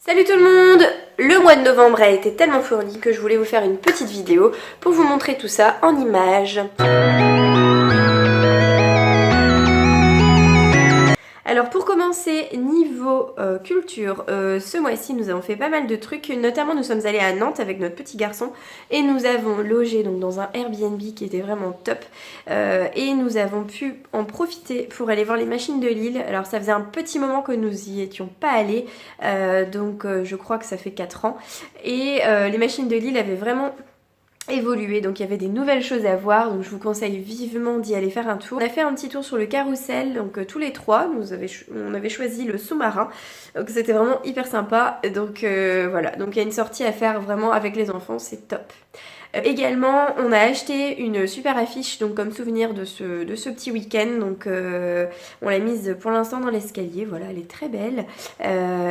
Salut tout le monde! Le mois de novembre a été tellement fourni que je voulais vous faire une petite vidéo pour vous montrer tout ça en images. Alors pour commencer, niveau culture, ce mois-ci nous avons fait pas mal de trucs, notamment nous sommes allés à Nantes avec notre petit garçon et nous avons logé donc dans un Airbnb qui était vraiment top et nous avons pu en profiter pour aller voir les machines de Lille. Alors ça faisait un petit moment que nous y étions pas allés, donc je crois que ça fait 4 ans et les machines de Lille avaient vraiment évolué, donc il y avait des nouvelles choses à voir, donc je vous conseille vivement d'y aller faire un tour. On a fait un petit tour sur le carrousel, donc tous les trois, on avait choisi le sous-marin, donc c'était vraiment hyper sympa, donc voilà, donc il y a une sortie à faire vraiment avec les enfants, c'est top. Également, on a acheté une super affiche donc comme souvenir de ce petit week-end. Donc on l'a mise pour l'instant dans l'escalier. Voilà, elle est très belle.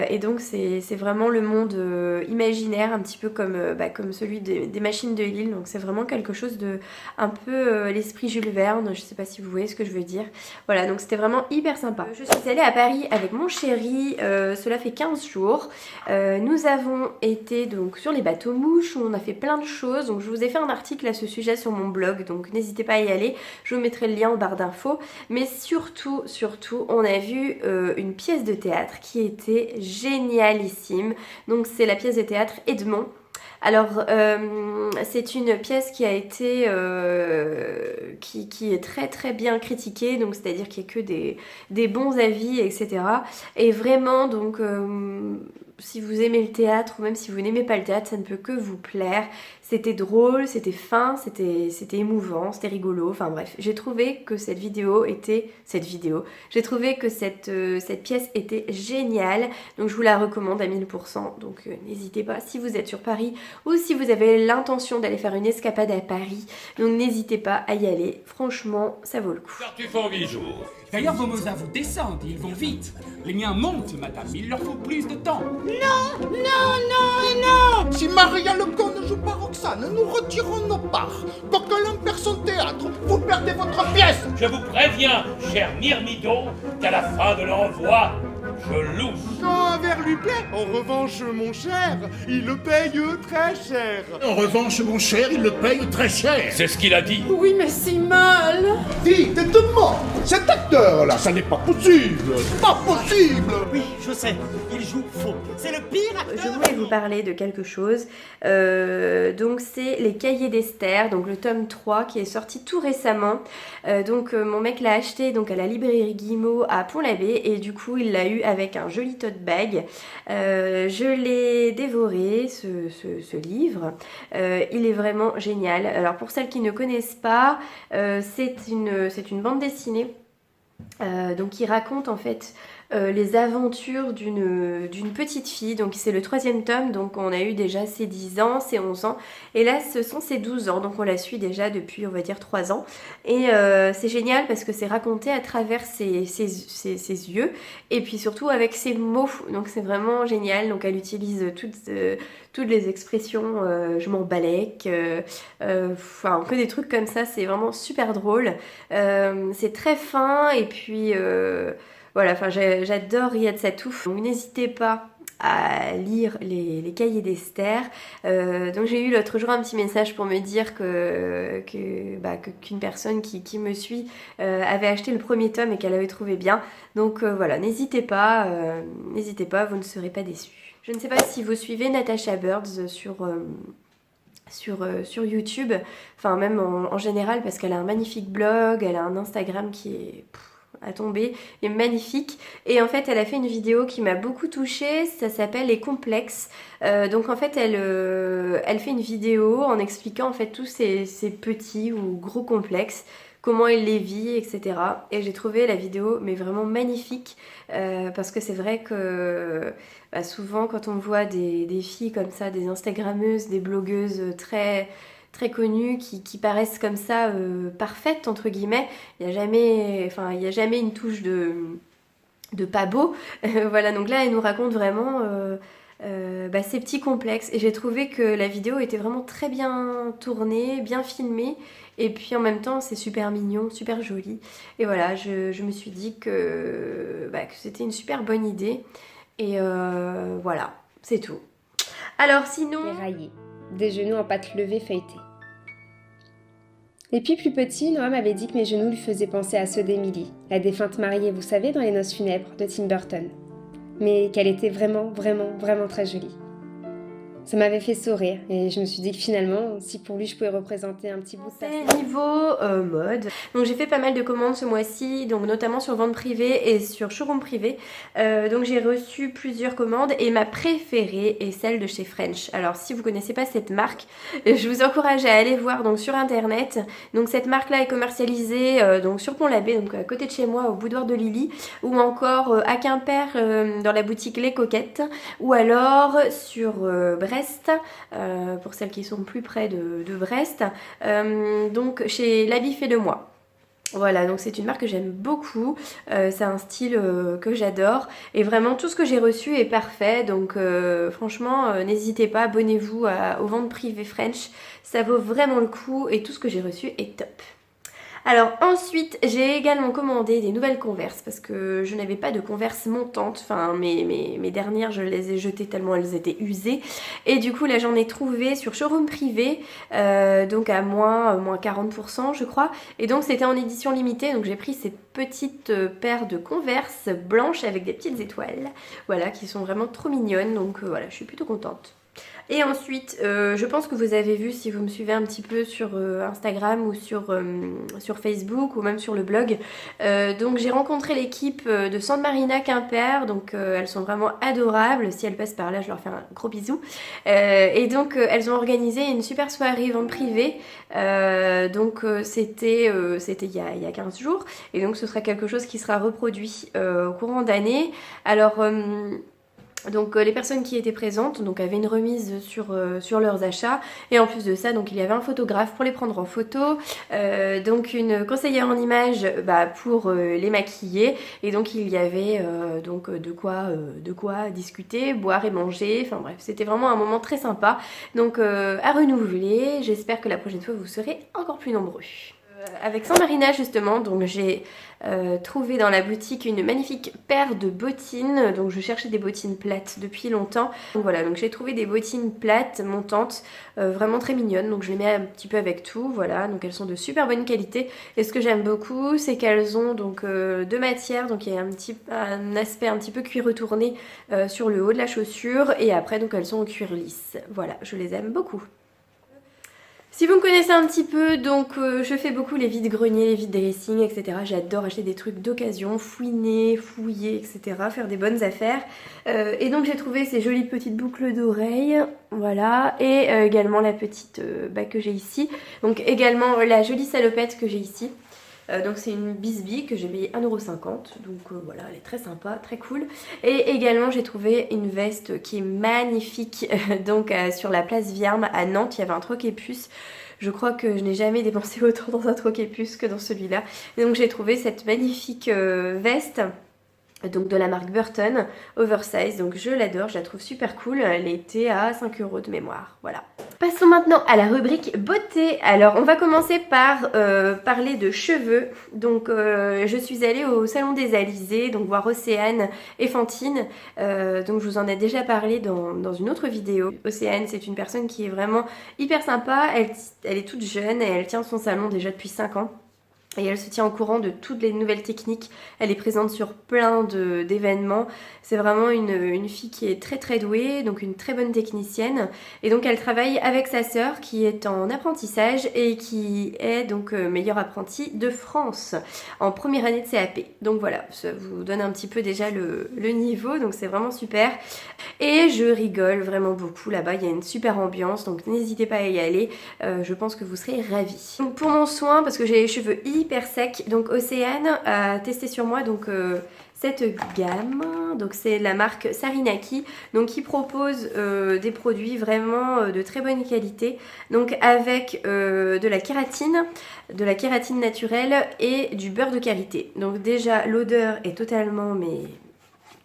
Et donc c'est vraiment le monde imaginaire, un petit peu comme celui des machines de Lille. Donc c'est vraiment quelque chose de un peu l'esprit Jules Verne. Je sais pas si vous voyez ce que je veux dire. Voilà, donc c'était vraiment hyper sympa. Je suis allée à Paris avec mon chéri. Cela fait 15 jours. Nous avons été donc sur les bateaux mouches. On a fait plein de choses. Donc je vous ai fait un article à ce sujet sur mon blog, donc n'hésitez pas à y aller, je vous mettrai le lien en barre d'infos. Mais surtout, on a vu une pièce de théâtre qui était génialissime. Donc c'est la pièce de théâtre Edmond. Alors c'est une pièce qui a été qui est très très bien critiquée, donc c'est-à-dire qu'il n'y a que des bons avis, etc. Et vraiment donc si vous aimez le théâtre ou même si vous n'aimez pas le théâtre, ça ne peut que vous plaire. C'était drôle, c'était fin, c'était émouvant, c'était rigolo, enfin bref. J'ai trouvé que cette pièce était géniale, donc je vous la recommande à 1000%. Donc n'hésitez pas, si vous êtes sur Paris ou si vous avez l'intention d'aller faire une escapade à Paris, donc n'hésitez pas à y aller, franchement ça vaut le coup. Car tu fais 8 jours. D'ailleurs, vos mots à vous descendent, ils vont vite. Les miens montent, madame, il leur faut plus de temps. Non, non, non et non. Si Maria Lecon ne joue pas Roxane, nous retirons nos parts. Coquelin perd son théâtre, vous perdez votre pièce. Je vous préviens, cher Myrmidon, qu'à la fin de l'envoi, je louche. Quand un verre lui plaît, en revanche, mon cher, il le paye très cher. En revanche, mon cher, il le paye très cher. C'est ce qu'il a dit. Oui, mais si mal. Dis, tête-moi, cet acteur-là, ça n'est pas possible. Pas possible. Oui, je sais, il joue faux. C'est le pire acteur. Je voulais vous parler de quelque chose. Donc c'est les Cahiers d'Esther, donc le tome 3 qui est sorti tout récemment. Mon mec l'a acheté donc à la librairie Guillemot à Pont-l'Abbé et du coup il l'a eu avec un joli tote bag. Je l'ai dévoré ce livre. Il est vraiment génial. Alors pour celles qui ne connaissent pas, c'est une bande dessinée donc qui raconte en fait les aventures d'une petite fille. Donc c'est le 3e tome, donc on a eu déjà ses 10 ans, ses 11 ans et là ce sont ses 12 ans, donc on la suit déjà depuis on va dire 3 ans et c'est génial parce que c'est raconté à travers ses yeux et puis surtout avec ses mots, donc c'est vraiment génial. Donc elle utilise toutes les expressions, je m'en balèque, enfin que des trucs comme ça, c'est vraiment super drôle, c'est très fin et puis voilà, enfin j'adore Riyad Satouf, donc n'hésitez pas à lire les Cahiers d'Esther. Donc j'ai eu l'autre jour un petit message pour me dire qu'une personne qui me suit avait acheté le 1er tome et qu'elle avait trouvé bien. Donc voilà, n'hésitez pas, vous ne serez pas déçus. Je ne sais pas si vous suivez Natasha Birds sur YouTube, enfin même en général parce qu'elle a un magnifique blog, elle a un Instagram qui est à tomber, est magnifique et en fait elle a fait une vidéo qui m'a beaucoup touchée, ça s'appelle les complexes. Donc en fait elle fait une vidéo en expliquant en fait tous ces petits ou gros complexes, comment elle les vit, etc. Et j'ai trouvé la vidéo mais vraiment magnifique parce que c'est vrai que souvent quand on voit des filles comme ça, des instagrammeuses, des blogueuses très connues qui paraissent comme ça parfaites entre guillemets, il n'y a jamais une touche de pas beau. Voilà, donc là elle nous raconte vraiment ces petits complexes et j'ai trouvé que la vidéo était vraiment très bien tournée, bien filmée et puis en même temps c'est super mignon, super joli et voilà, je me suis dit que c'était une super bonne idée et voilà. C'est tout. Alors sinon... Éraillé, des genoux en pâte levée feuilletée. Et puis plus petit, Noah m'avait dit que mes genoux lui faisaient penser à ceux d'Emily, la défunte mariée, vous savez, dans Les Noces funèbres de Tim Burton. Mais qu'elle était vraiment très jolie. Ça m'avait fait sourire et je me suis dit que finalement, si pour lui je pouvais représenter un petit bout de C'est niveau mode. Donc j'ai fait pas mal de commandes ce mois-ci, donc notamment sur vente privée et sur showroom privé. Donc j'ai reçu plusieurs commandes et ma préférée est celle de chez French. Alors si vous connaissez pas cette marque, je vous encourage à aller voir donc sur internet. Donc cette marque-là est commercialisée donc sur Pont-l'Abbé, donc à côté de chez moi, au boudoir de Lily, ou encore à Quimper dans la boutique Les Coquettes, ou alors sur Brest. Pour celles qui sont plus près de Brest, donc chez L'Habit fait de moi. Voilà, donc c'est une marque que j'aime beaucoup, c'est un style que j'adore et vraiment tout ce que j'ai reçu est parfait, donc franchement n'hésitez pas, abonnez-vous aux ventes privées French, ça vaut vraiment le coup et tout ce que j'ai reçu est top. Alors ensuite, j'ai également commandé des nouvelles Converse parce que je n'avais pas de Converse montantes. Enfin, mes dernières, je les ai jetées tellement elles étaient usées. Et du coup, là, j'en ai trouvé sur showroom privé, donc à moins 40%, je crois. Et donc, c'était en édition limitée. Donc, j'ai pris ces petites paires de Converse blanches avec des petites étoiles. Voilà, qui sont vraiment trop mignonnes. Donc, voilà, je suis plutôt contente. Et ensuite, je pense que vous avez vu si vous me suivez un petit peu sur Instagram ou sur Facebook ou même sur le blog. Donc j'ai rencontré l'équipe de San Marina Quimper, donc elles sont vraiment adorables. Si elles passent par là, je leur fais un gros bisou. Et donc elles ont organisé une super soirée vente privée. Donc c'était il y a 15 jours. Et donc ce sera quelque chose qui sera reproduit au courant d'année. Alors... Donc les personnes qui étaient présentes donc avaient une remise sur leurs achats et en plus de ça donc il y avait un photographe pour les prendre en photo, donc une conseillère en images pour les maquiller et donc il y avait donc de quoi discuter, boire et manger, enfin bref c'était vraiment un moment très sympa donc à renouveler, j'espère que la prochaine fois vous serez encore plus nombreux. Avec San Marina justement, donc j'ai trouvé dans la boutique une magnifique paire de bottines, donc je cherchais des bottines plates depuis longtemps, donc voilà, donc j'ai trouvé des bottines plates montantes, vraiment très mignonnes, donc je les mets un petit peu avec tout, voilà, donc elles sont de super bonne qualité, et ce que j'aime beaucoup c'est qu'elles ont donc deux matières, donc il y a un aspect un petit peu cuir retourné sur le haut de la chaussure, et après donc elles sont en cuir lisse, voilà, je les aime beaucoup. Si vous me connaissez un petit peu, donc je fais beaucoup les vides-greniers, les vides-dressing, etc. J'adore acheter des trucs d'occasion, fouiner, fouiller, etc. Faire des bonnes affaires. Et donc j'ai trouvé ces jolies petites boucles d'oreilles, voilà. Et également la petite que j'ai ici. Donc également la jolie salopette que j'ai ici. Donc c'est une Bisbee que j'ai payé 1,50€, donc voilà, elle est très sympa, très cool. Et également j'ai trouvé une veste qui est magnifique, donc sur la place Viarme à Nantes, il y avait un troquet-puce. Je crois que je n'ai jamais dépensé autant dans un troquet-puce que dans celui-là. Et donc j'ai trouvé cette magnifique veste, donc de la marque Burton, oversize, donc je l'adore, je la trouve super cool, elle était à 5€ de mémoire, voilà. Passons maintenant à la rubrique beauté. Alors on va commencer par parler de cheveux, donc je suis allée au salon des Alizés, donc voir Océane et Fantine, donc je vous en ai déjà parlé dans une autre vidéo. Océane c'est une personne qui est vraiment hyper sympa, elle est toute jeune et elle tient son salon déjà depuis 5 ans. Et elle se tient au courant de toutes les nouvelles techniques, elle est présente sur plein d'événements. C'est vraiment une fille qui est très très douée, donc une très bonne technicienne. Et donc elle travaille avec sa sœur qui est en apprentissage et qui est donc meilleure apprentie de France en première année de CAP. Donc voilà, ça vous donne un petit peu déjà le niveau, donc c'est vraiment super. Et je rigole vraiment beaucoup là-bas, il y a une super ambiance, donc n'hésitez pas à y aller, je pense que vous serez ravis. Donc pour mon soin, parce que j'ai les cheveux hyper secs, donc Océane a testé sur moi donc cette gamme, donc c'est la marque Sarinaki, donc qui propose des produits vraiment de très bonne qualité, donc avec de la kératine naturelle et du beurre de karité. Donc déjà l'odeur est totalement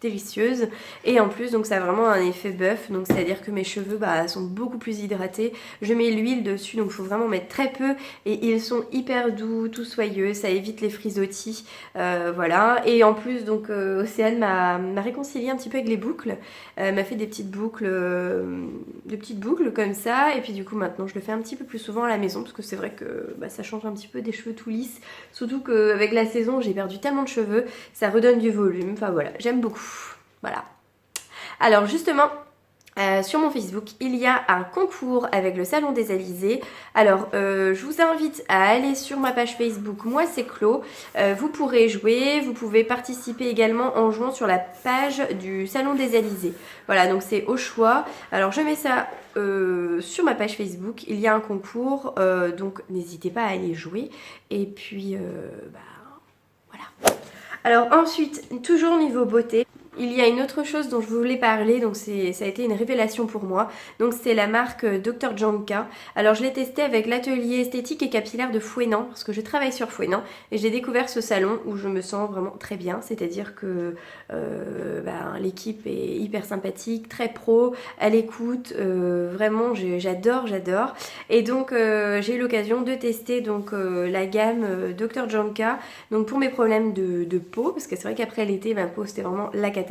délicieuse. Et en plus, donc ça a vraiment un effet bœuf, donc c'est-à-dire que mes cheveux sont beaucoup plus hydratés. Je mets l'huile dessus, donc il faut vraiment mettre très peu. Et ils sont hyper doux, tout soyeux, ça évite les frisottis. Voilà. Et en plus, donc Océane m'a réconcilié un petit peu avec les boucles. M'a fait des petites boucles comme ça. Et puis du coup, maintenant, je le fais un petit peu plus souvent à la maison, parce que c'est vrai que ça change un petit peu des cheveux tout lisses. Surtout qu'avec la saison, j'ai perdu tellement de cheveux, ça redonne du volume. Enfin voilà, j'aime beaucoup. Voilà. Alors justement, sur mon Facebook, il y a un concours avec le Salon des Alizés. Alors, je vous invite à aller sur ma page Facebook, moi c'est Clo. Vous pourrez jouer, vous pouvez participer également en jouant sur la page du Salon des Alizés. Voilà, donc c'est au choix. Alors, je mets ça sur ma page Facebook. Il y a un concours, donc n'hésitez pas à aller jouer. Et puis, voilà. Alors ensuite, toujours niveau beauté, il y a une autre chose dont je voulais parler, donc ça a été une révélation pour moi. Donc c'est la marque Dr. Janka. Alors je l'ai testé avec l'atelier esthétique et capillaire de Fouesnant, parce que je travaille sur Fouesnant, et j'ai découvert ce salon où je me sens vraiment très bien. C'est-à-dire que l'équipe est hyper sympathique, très pro, à l'écoute, vraiment j'adore. Et donc j'ai eu l'occasion de tester donc la gamme Dr. Janka, donc pour mes problèmes de peau, parce que c'est vrai qu'après l'été ma peau c'était vraiment la catastrophe.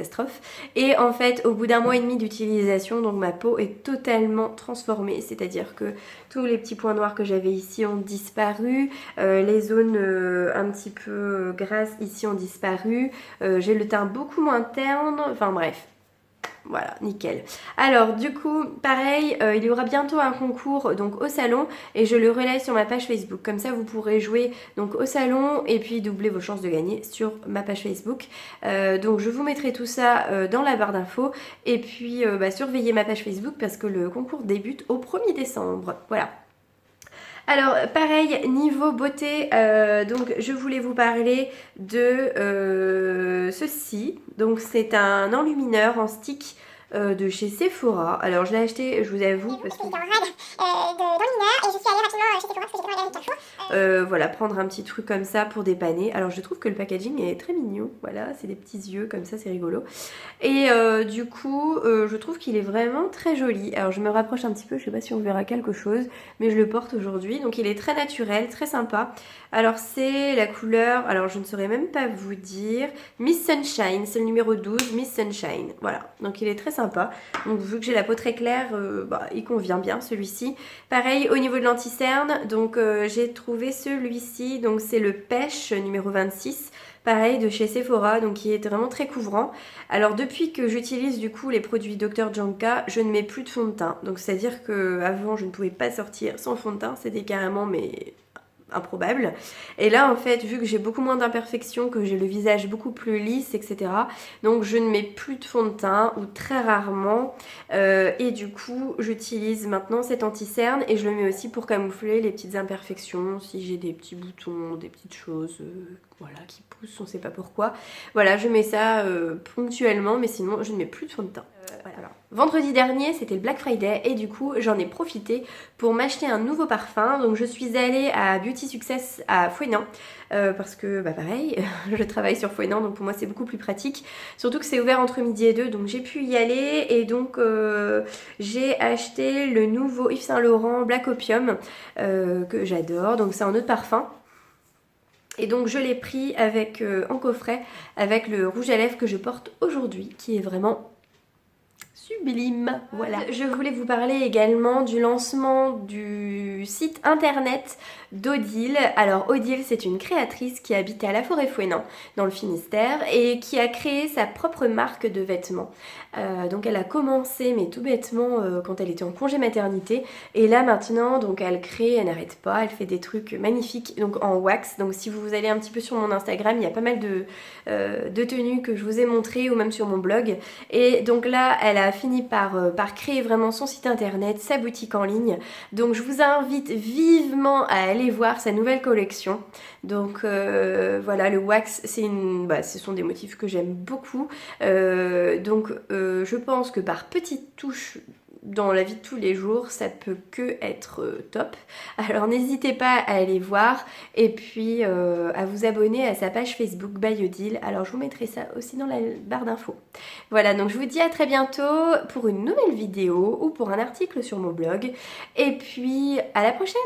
Et en fait, au bout d'un mois et demi d'utilisation, donc ma peau est totalement transformée, c'est-à-dire que tous les petits points noirs que j'avais ici ont disparu, les zones un petit peu grasses ici ont disparu, j'ai le teint beaucoup moins terne, enfin bref. Voilà, nickel. Alors du coup, pareil, il y aura bientôt un concours donc au salon et je le relaye sur ma page Facebook. Comme ça, vous pourrez jouer donc au salon et puis doubler vos chances de gagner sur ma page Facebook. Donc je vous mettrai tout ça dans la barre d'infos et puis surveillez ma page Facebook parce que le concours débute au 1er décembre. Voilà. Alors pareil, niveau beauté, donc je voulais vous parler de ceci. Donc c'est un enlumineur en stick de chez Sephora. Alors je l'ai acheté, je vous avoue, parce que... d'enlumineur et je suis allée rapidement chez Sephora parce que j'ai commandé un Carrefour. Voilà, prendre un petit truc comme ça pour dépanner. Alors je trouve que le packaging est très mignon. Voilà, c'est des petits yeux comme ça, c'est rigolo. Et du coup, je trouve qu'il est vraiment très joli. Alors je me rapproche un petit peu, je sais pas si on verra quelque chose, mais je le porte aujourd'hui. Donc il est très naturel, très sympa. Alors c'est la couleur, alors je ne saurais même pas vous dire, Miss Sunshine, c'est le numéro 12, Miss Sunshine. Voilà, donc il est très sympa. Donc vu que j'ai la peau très claire, il convient bien celui-ci. Pareil au niveau de l'anti-cerne, donc j'ai trouvé celui-ci, donc c'est le Pêche numéro 26. Pareil de chez Sephora, donc qui est vraiment très couvrant. Alors depuis que j'utilise du coup les produits Dr. Janka, je ne mets plus de fond de teint. Donc c'est à dire que avant je ne pouvais pas sortir sans fond de teint, c'était carrément improbable. Et là en fait, vu que j'ai beaucoup moins d'imperfections, que j'ai le visage beaucoup plus lisse, etc. Donc je ne mets plus de fond de teint ou très rarement. Et du coup, j'utilise maintenant cet anti-cerne et je le mets aussi pour camoufler les petites imperfections, si j'ai des petits boutons, des petites choses qui poussent, on ne sait pas pourquoi. Voilà, je mets ça ponctuellement, mais sinon je ne mets plus de fond de teint. Alors, vendredi dernier, c'était le Black Friday et du coup, j'en ai profité pour m'acheter un nouveau parfum. Donc, je suis allée à Beauty Success à Fouesnant parce que, pareil, je travaille sur Fouesnant, donc pour moi, c'est beaucoup plus pratique. Surtout que c'est ouvert entre midi et 2, donc j'ai pu y aller et donc j'ai acheté le nouveau Yves Saint Laurent Black Opium que j'adore. Donc, c'est un autre parfum. Et donc je l'ai pris avec en coffret avec le rouge à lèvres que je porte aujourd'hui, qui est vraiment sublime. Voilà. Je voulais vous parler également du lancement du site internet d'Odile. Alors Odile, c'est une créatrice qui habite à La Forêt-Fouesnant dans le Finistère et qui a créé sa propre marque de vêtements. Donc elle a commencé, mais tout bêtement, quand elle était en congé maternité. Et là maintenant, donc elle crée, elle n'arrête pas, elle fait des trucs magnifiques donc en wax. Donc si vous allez un petit peu sur mon Instagram, il y a pas mal de tenues que je vous ai montrées ou même sur mon blog. Et donc là, elle a fini par créer vraiment son site internet, sa boutique en ligne. Donc je vous invite vivement à aller voir sa nouvelle collection. Donc voilà, le wax, ce sont des motifs que j'aime beaucoup. Je pense que par petites touches dans la vie de tous les jours, ça peut que être top. Alors n'hésitez pas à aller voir et puis à vous abonner à sa page Facebook by Odile. Alors je vous mettrai ça aussi dans la barre d'infos. Voilà, donc je vous dis à très bientôt pour une nouvelle vidéo ou pour un article sur mon blog. Et puis à la prochaine!